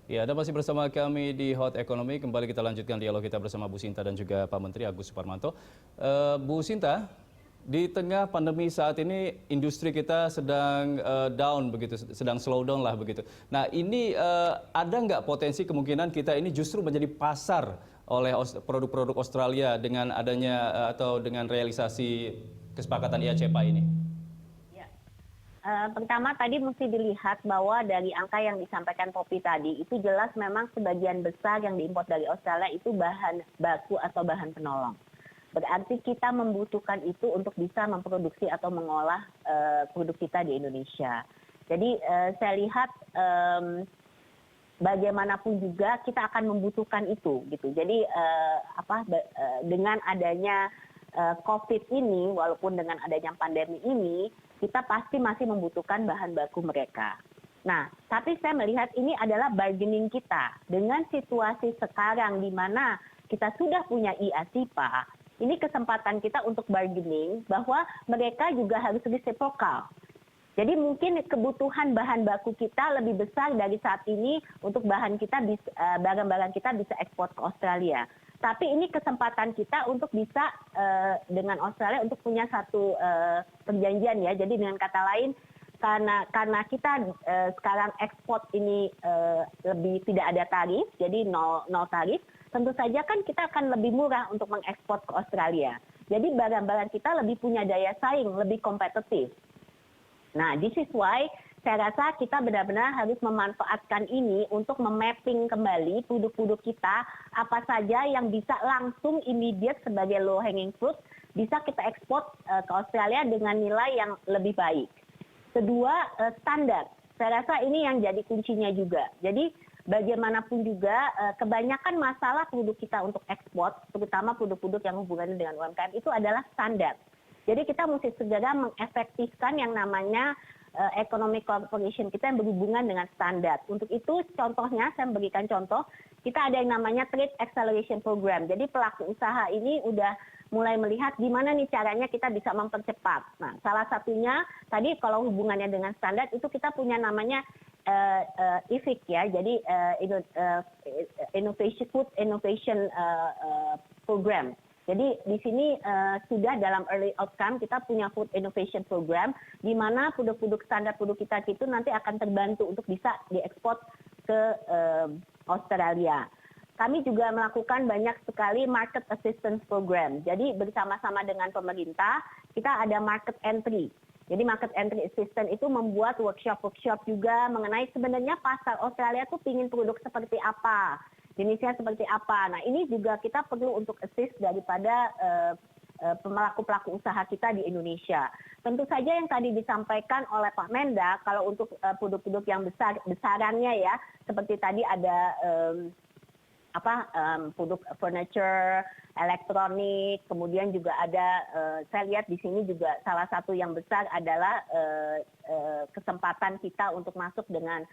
Ya, Anda masih bersama kami di Hot Economy. Kembali kita lanjutkan dialog kita bersama Bu Sinta dan juga Pak Menteri Agus Suparmanto. Bu Sinta, di tengah pandemi saat ini industri kita sedang down begitu, sedang slow down lah begitu. Nah, ini ada nggak potensi kemungkinan kita ini justru menjadi pasar oleh produk-produk Australia dengan adanya atau dengan realisasi kesepakatan IACPA ini? Ya. Pertama tadi mesti dilihat bahwa dari angka yang disampaikan Poppy tadi itu jelas memang sebagian besar yang diimpor dari Australia itu bahan baku atau bahan penolong. Berarti kita membutuhkan itu untuk bisa memproduksi atau mengolah produk kita di Indonesia. Jadi saya lihat bagaimanapun juga kita akan membutuhkan itu gitu. Jadi dengan adanya COVID ini, walaupun dengan adanya pandemi ini, kita pasti masih membutuhkan bahan baku mereka. Nah, tapi saya melihat ini adalah bargaining kita. Dengan situasi sekarang di mana kita sudah punya IACPA, ini kesempatan kita untuk bargaining bahwa mereka juga harus reciprocal. Jadi mungkin kebutuhan bahan baku kita lebih besar dari saat ini untuk barang-barang kita bisa ekspor ke Australia. Tapi ini kesempatan kita untuk bisa dengan Australia untuk punya satu perjanjian ya. Jadi dengan kata lain karena kita sekarang ekspor ini lebih tidak ada tarif, jadi nol tarif, tentu saja kan kita akan lebih murah untuk mengekspor ke Australia. Jadi barang-barang kita lebih punya daya saing, lebih kompetitif. Nah, this is why saya rasa kita benar-benar harus memanfaatkan ini untuk memapping kembali produk-produk kita apa saja yang bisa langsung immediate sebagai low hanging fruit bisa kita ekspor ke Australia dengan nilai yang lebih baik. Kedua, standar. Saya rasa ini yang jadi kuncinya juga. Jadi bagaimanapun juga kebanyakan masalah produk kita untuk ekspor, terutama produk-produk yang hubungannya dengan UMKM itu adalah standar. Jadi kita mesti segera mengefektifkan yang namanya economic cooperation kita yang berhubungan dengan standar. Untuk itu contohnya, saya memberikan contoh, kita ada yang namanya Trade Acceleration Program. Jadi pelaku usaha ini udah mulai melihat gimana nih caranya kita bisa mempercepat. Nah, salah satunya tadi kalau hubungannya dengan standar itu kita punya namanya IFIC ya. Jadi Food Innovation Program. Jadi di sini sudah dalam early outcome kita punya Food Innovation Program di mana produk-produk standar produk kita itu nanti akan terbantu untuk bisa diekspor ke Australia. Kami juga melakukan banyak sekali Market Assistance Program. Jadi bersama-sama dengan pemerintah kita ada Market Entry. Jadi Market Entry Assistance itu membuat workshop-workshop juga mengenai sebenarnya pasar Australia tuh pingin produk seperti apa. Jenisnya seperti apa. Nah, ini juga kita perlu untuk assist daripada pelaku-pelaku usaha kita di Indonesia. Tentu saja yang tadi disampaikan oleh Pak Mendak, kalau untuk produk-produk yang besarannya ya, seperti tadi ada produk furniture, elektronik, kemudian juga ada, saya lihat di sini juga salah satu yang besar adalah kesempatan kita untuk masuk dengan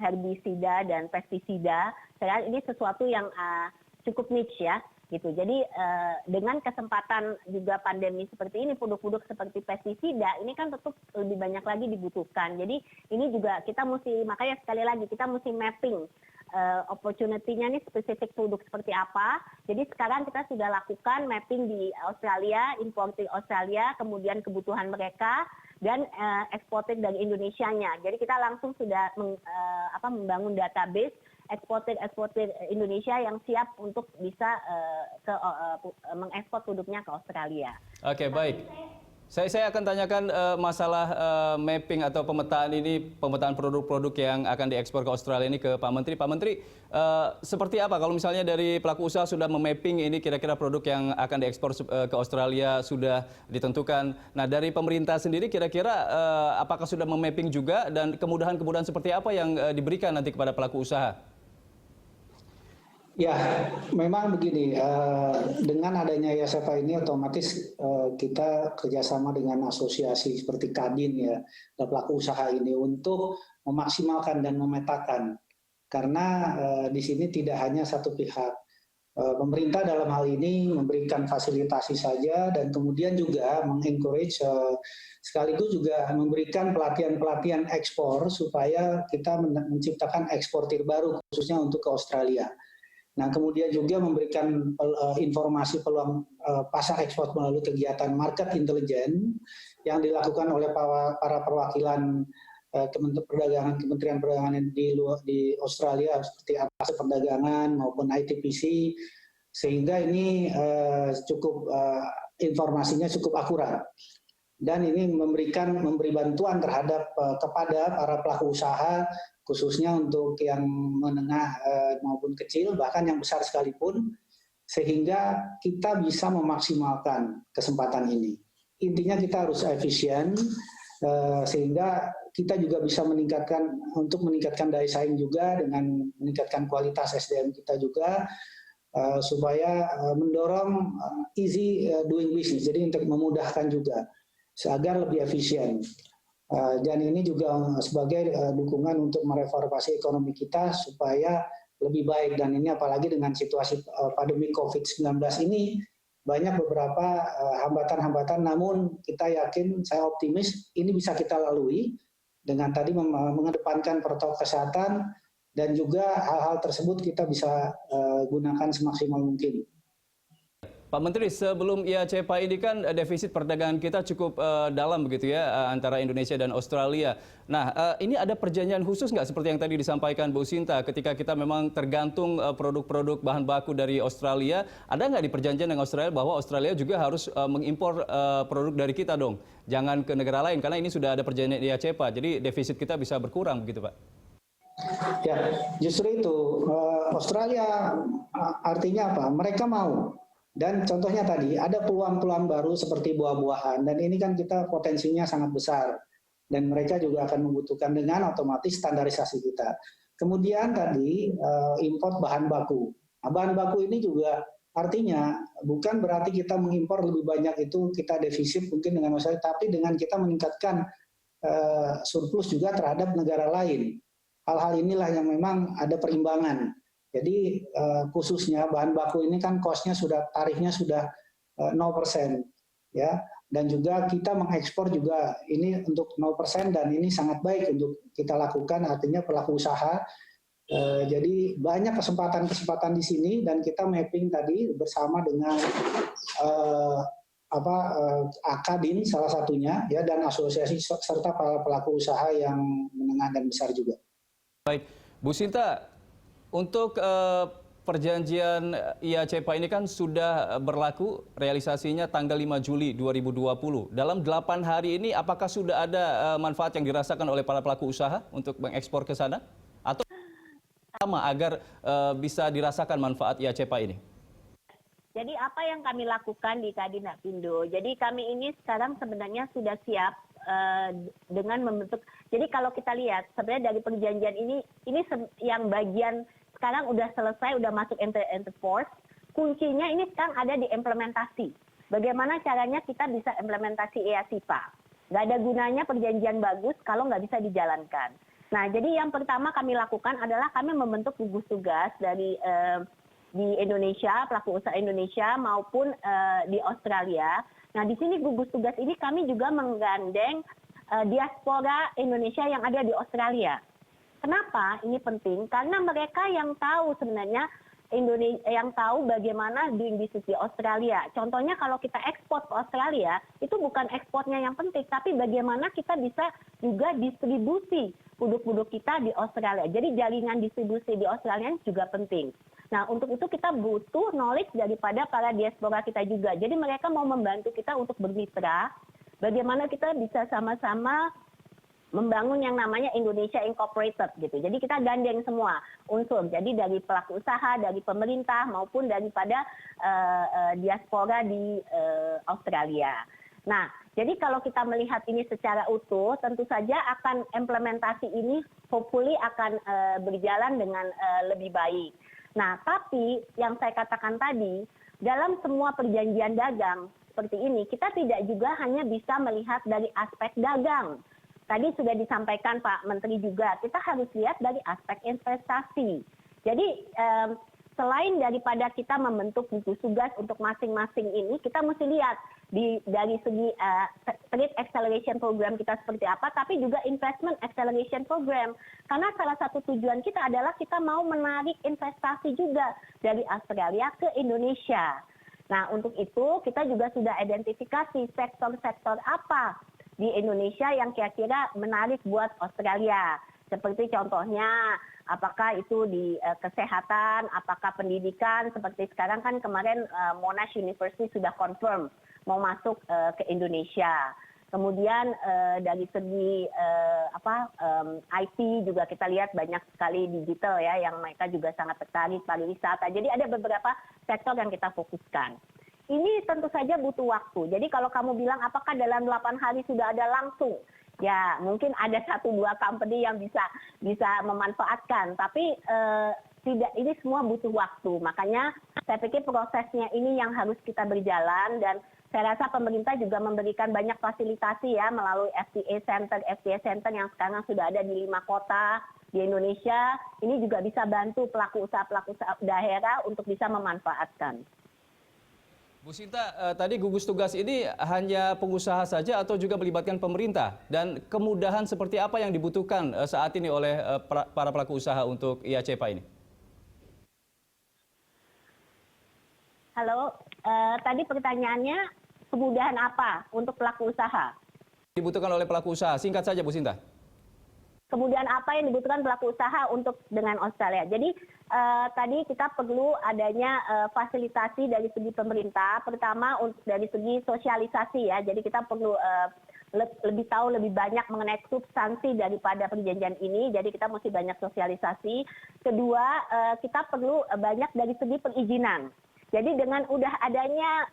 herbisida dan pestisida. Saya ini sesuatu yang cukup niche ya, gitu. Jadi dengan kesempatan juga pandemi seperti ini, produk-produk seperti pestisida ini kan tentu lebih banyak lagi dibutuhkan. Jadi ini juga kita mesti, makanya sekali lagi kita mesti mapping opportunity-nya nih spesifik produk seperti apa. Jadi sekarang kita sudah lakukan mapping di Australia, importing Australia, kemudian kebutuhan mereka dan eksportir dari Indonesianya. Jadi kita langsung sudah membangun database eksportir Indonesia yang siap untuk bisa mengekspor produknya ke Australia. Oke, baik. Saya akan tanyakan masalah mapping atau pemetaan produk-produk yang akan diekspor ke Australia ini ke Pak Menteri. Pak Menteri, seperti apa kalau misalnya dari pelaku usaha sudah memapping ini kira-kira produk yang akan diekspor ke Australia sudah ditentukan. Nah, dari pemerintah sendiri kira-kira apakah sudah memapping juga dan kemudahan-kemudahan seperti apa yang diberikan nanti kepada pelaku usaha? Ya, memang begini, dengan adanya IACPA ini otomatis kita kerjasama dengan asosiasi seperti Kadin ya, dan pelaku usaha ini untuk memaksimalkan dan memetakan. Karena di sini tidak hanya satu pihak, Pemerintah dalam hal ini memberikan fasilitasi saja dan kemudian juga mengencourage sekaligus juga memberikan pelatihan-pelatihan ekspor supaya kita menciptakan eksportir baru khususnya untuk ke Australia. Nah, kemudian juga memberikan informasi peluang pasar ekspor melalui kegiatan market intelligence yang dilakukan oleh para perwakilan Kementerian Perdagangan di Australia seperti Atas Perdagangan maupun ITPC, sehingga ini informasinya cukup akurat dan ini memberi bantuan terhadap kepada para pelaku usaha khususnya untuk yang menengah maupun kecil bahkan yang besar sekalipun, sehingga kita bisa memaksimalkan kesempatan ini. Intinya kita harus efisien sehingga kita juga bisa meningkatkan daya saing juga dengan meningkatkan kualitas SDM kita juga supaya mendorong easy doing business, jadi untuk memudahkan juga agar lebih efisien. Dan ini juga sebagai dukungan untuk mereformasi ekonomi kita supaya lebih baik, dan ini apalagi dengan situasi pandemi COVID-19 ini banyak beberapa hambatan-hambatan, namun kita yakin, saya optimis ini bisa kita lalui dengan tadi mengedepankan protokol kesehatan dan juga hal-hal tersebut kita bisa gunakan semaksimal mungkin. Pak Menteri, sebelum IACPA ini kan defisit perdagangan kita cukup dalam begitu ya antara Indonesia dan Australia. Nah, ini ada perjanjian khusus nggak seperti yang tadi disampaikan Bu Sinta ketika kita memang tergantung produk-produk bahan baku dari Australia, ada nggak di perjanjian dengan Australia bahwa Australia juga harus mengimpor produk dari kita dong? Jangan ke negara lain karena ini sudah ada perjanjian IACPA, jadi defisit kita bisa berkurang begitu Pak? Ya, justru itu Australia artinya apa? Mereka mau. Dan contohnya tadi ada peluang-peluang baru seperti buah-buahan, dan ini kan kita potensinya sangat besar dan mereka juga akan membutuhkan dengan otomatis standarisasi kita. Kemudian tadi import bahan baku. Nah, bahan baku ini juga artinya bukan berarti kita mengimpor lebih banyak itu kita defisit mungkin dengan Australia, tapi dengan kita meningkatkan surplus juga terhadap negara lain. Hal-hal inilah yang memang ada perimbangan. Jadi khususnya bahan baku ini kan tarifnya sudah 0%, ya, dan juga kita mengekspor juga ini untuk 0% dan ini sangat baik untuk kita lakukan, artinya pelaku usaha. Jadi banyak kesempatan di sini dan kita mapping tadi bersama dengan Akadin salah satunya ya, dan asosiasi serta para pelaku usaha yang menengah dan besar juga. Baik, Bu Sinta. Untuk perjanjian IACPA ini kan sudah berlaku realisasinya tanggal 5 Juli 2020. Dalam 8 hari ini apakah sudah ada manfaat yang dirasakan oleh para pelaku usaha untuk mengekspor ke sana? Atau sama agar bisa dirasakan manfaat IACPA ini? Jadi apa yang kami lakukan di Kadin Apindo, jadi kami ini sekarang sebenarnya sudah siap dengan membentuk, jadi kalau kita lihat sebenarnya dari perjanjian ini yang bagian sekarang udah selesai, udah masuk into force. Kuncinya ini sekarang ada di implementasi. Bagaimana caranya kita bisa implementasi IACPA. Nggak ada gunanya perjanjian bagus kalau nggak bisa dijalankan. Nah, jadi yang pertama kami lakukan adalah kami membentuk gugus tugas dari di Indonesia, pelaku usaha Indonesia maupun di Australia. Nah, di sini gugus tugas ini kami juga menggandeng diaspora Indonesia yang ada di Australia. Kenapa ini penting? Karena mereka yang tahu sebenarnya yang tahu bagaimana doing business di Australia. Contohnya kalau kita ekspor ke Australia, itu bukan ekspornya yang penting, tapi bagaimana kita bisa juga distribusi produk-produk kita di Australia. Jadi jaringan distribusi di Australia juga penting. Nah, untuk itu kita butuh knowledge daripada para diaspora kita juga. Jadi mereka mau membantu kita untuk bermitra, bagaimana kita bisa sama-sama membangun yang namanya Indonesia Incorporated gitu. Jadi kita gandeng semua unsur. Jadi dari pelaku usaha, dari pemerintah maupun daripada diaspora di Australia. Nah, jadi kalau kita melihat ini secara utuh, tentu saja akan implementasi ini hopefully akan berjalan dengan lebih baik. Nah, tapi yang saya katakan tadi, dalam semua perjanjian dagang seperti ini, kita tidak juga hanya bisa melihat dari aspek dagang. Tadi sudah disampaikan Pak Menteri juga, kita harus lihat dari aspek investasi. Jadi selain daripada kita membentuk gugus tugas untuk masing-masing ini, kita mesti lihat dari segi trade acceleration program kita seperti apa, tapi juga investment acceleration program. Karena salah satu tujuan kita adalah kita mau menarik investasi juga dari Australia ke Indonesia. Nah, untuk itu kita juga sudah identifikasi sektor-sektor apa di Indonesia yang kira-kira menarik buat Australia. Seperti contohnya, apakah itu di kesehatan, apakah pendidikan, seperti sekarang kan kemarin Monash University sudah confirm mau masuk ke Indonesia. Kemudian dari segi IT juga kita lihat banyak sekali digital ya, yang mereka juga sangat tertarik, pariwisata. Jadi ada beberapa sektor yang kita fokuskan. Ini tentu saja butuh waktu. Jadi kalau kamu bilang apakah dalam 8 hari sudah ada langsung, ya mungkin ada 1-2 company yang bisa memanfaatkan, tapi tidak, ini semua butuh waktu. Makanya saya pikir prosesnya ini yang harus kita berjalan, dan saya rasa pemerintah juga memberikan banyak fasilitasi ya melalui FTA Center yang sekarang sudah ada di 5 kota di Indonesia. Ini juga bisa bantu pelaku usaha daerah untuk bisa memanfaatkan. Bu Sinta, tadi gugus tugas ini hanya pengusaha saja atau juga melibatkan pemerintah? Dan kemudahan seperti apa yang dibutuhkan saat ini oleh para pelaku usaha untuk IACEPA ini? Halo, tadi pertanyaannya kemudahan apa untuk pelaku usaha? Dibutuhkan oleh pelaku usaha, singkat saja Bu Sinta. Kemudian apa yang dibutuhkan pelaku usaha untuk dengan Australia? Jadi tadi kita perlu adanya fasilitasi dari segi pemerintah, pertama untuk dari segi sosialisasi ya. Jadi kita perlu lebih tahu lebih banyak mengenai substansi daripada perjanjian ini. Jadi kita mesti banyak sosialisasi. Kedua, kita perlu banyak dari segi perizinan. Jadi dengan udah adanya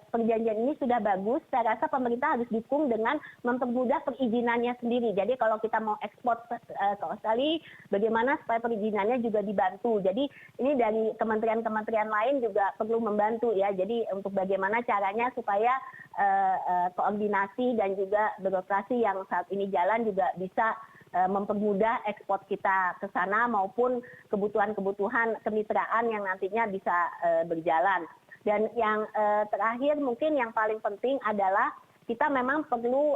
perjanjian ini sudah bagus, saya rasa pemerintah harus dukung dengan mempermudah perizinannya sendiri. Jadi kalau kita mau ekspor ke Australia, bagaimana supaya perizinannya juga dibantu. Jadi ini dari kementerian-kementerian lain juga perlu membantu ya. Jadi untuk bagaimana caranya supaya koordinasi dan juga birokrasi yang saat ini jalan juga bisa mempermudah ekspor kita ke sana maupun kebutuhan-kebutuhan kemitraan yang nantinya bisa berjalan. Dan yang terakhir mungkin yang paling penting adalah kita memang perlu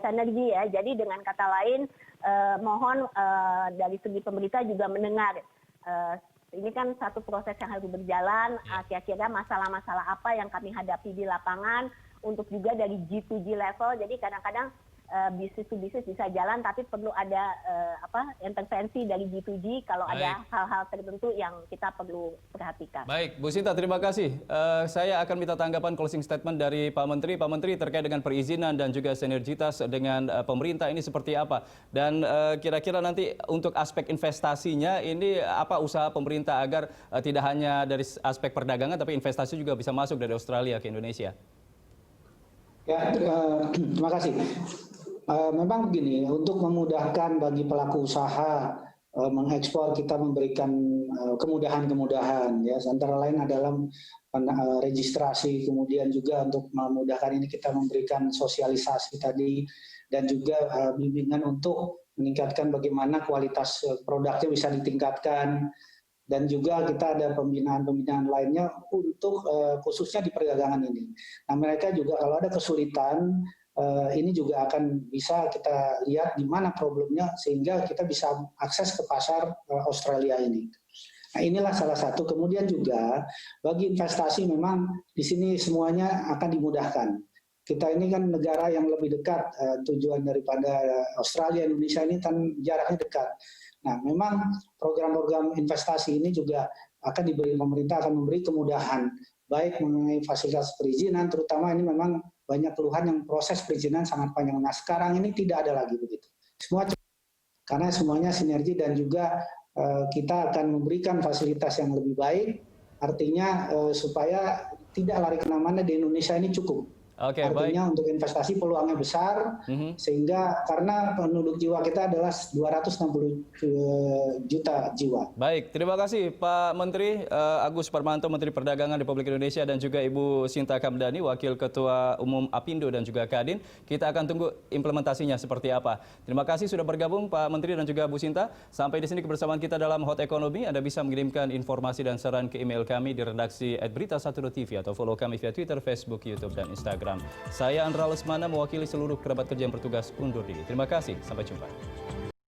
sinergi ya. Jadi dengan kata lain mohon dari segi pemerintah juga mendengar. Ini kan satu proses yang harus berjalan, kira-kira masalah-masalah apa yang kami hadapi di lapangan untuk juga dari G2G level. Jadi kadang-kadang bisnis to bisnis bisa jalan, tapi perlu ada intervensi dari G2G kalau ada hal-hal tertentu yang kita perlu perhatikan. Baik, Bu Sinta, terima kasih. Saya akan minta tanggapan closing statement dari Pak Menteri. Pak Menteri, terkait dengan perizinan dan juga sinergitas dengan pemerintah ini seperti apa? Dan kira-kira nanti untuk aspek investasinya ini apa usaha pemerintah agar tidak hanya dari aspek perdagangan, tapi investasi juga bisa masuk dari Australia ke Indonesia? Ya, terima kasih. Memang begini, untuk memudahkan bagi pelaku usaha mengekspor, kita memberikan kemudahan-kemudahan ya, antara lain adalah registrasi, kemudian juga untuk memudahkan ini kita memberikan sosialisasi tadi, dan juga bimbingan untuk meningkatkan bagaimana kualitas produknya bisa ditingkatkan, dan juga kita ada pembinaan-pembinaan lainnya untuk khususnya di perdagangan ini. Nah, mereka juga kalau ada kesulitan, ini juga akan bisa kita lihat di mana problemnya sehingga kita bisa akses ke pasar Australia ini. Nah, inilah salah satu. Kemudian juga bagi investasi memang di sini semuanya akan dimudahkan. Kita ini kan negara yang lebih dekat, tujuan daripada Australia, Indonesia ini kan jaraknya dekat. Nah, memang program-program investasi ini juga akan diberi, pemerintah akan memberi kemudahan, baik mengenai fasilitas perizinan, terutama ini memang banyak keluhan yang proses perizinan sangat panjang. Nah, sekarang ini tidak ada lagi begitu. Semua karena semuanya sinergi, dan juga kita akan memberikan fasilitas yang lebih baik, artinya supaya tidak lari kemana-mana, di Indonesia ini cukup. Oke, Artinya untuk investasi peluangnya besar, sehingga karena penduduk jiwa kita adalah 260 juta jiwa. Baik, terima kasih Pak Menteri Agus Suparmanto, Menteri Perdagangan Republik Indonesia, dan juga Ibu Sinta Kamdhani, Wakil Ketua Umum Apindo dan juga Kadin. Kita akan tunggu implementasinya seperti apa. Terima kasih sudah bergabung Pak Menteri dan juga Bu Sinta. Sampai di sini kebersamaan kita dalam Hot Economy. Anda bisa mengirimkan informasi dan saran ke email kami di redaksi @berita1.tv atau follow kami via Twitter, Facebook, YouTube, dan Instagram. Saya Andra Lesmana mewakili seluruh kerabat kerja yang bertugas undur diri. Terima kasih, sampai jumpa.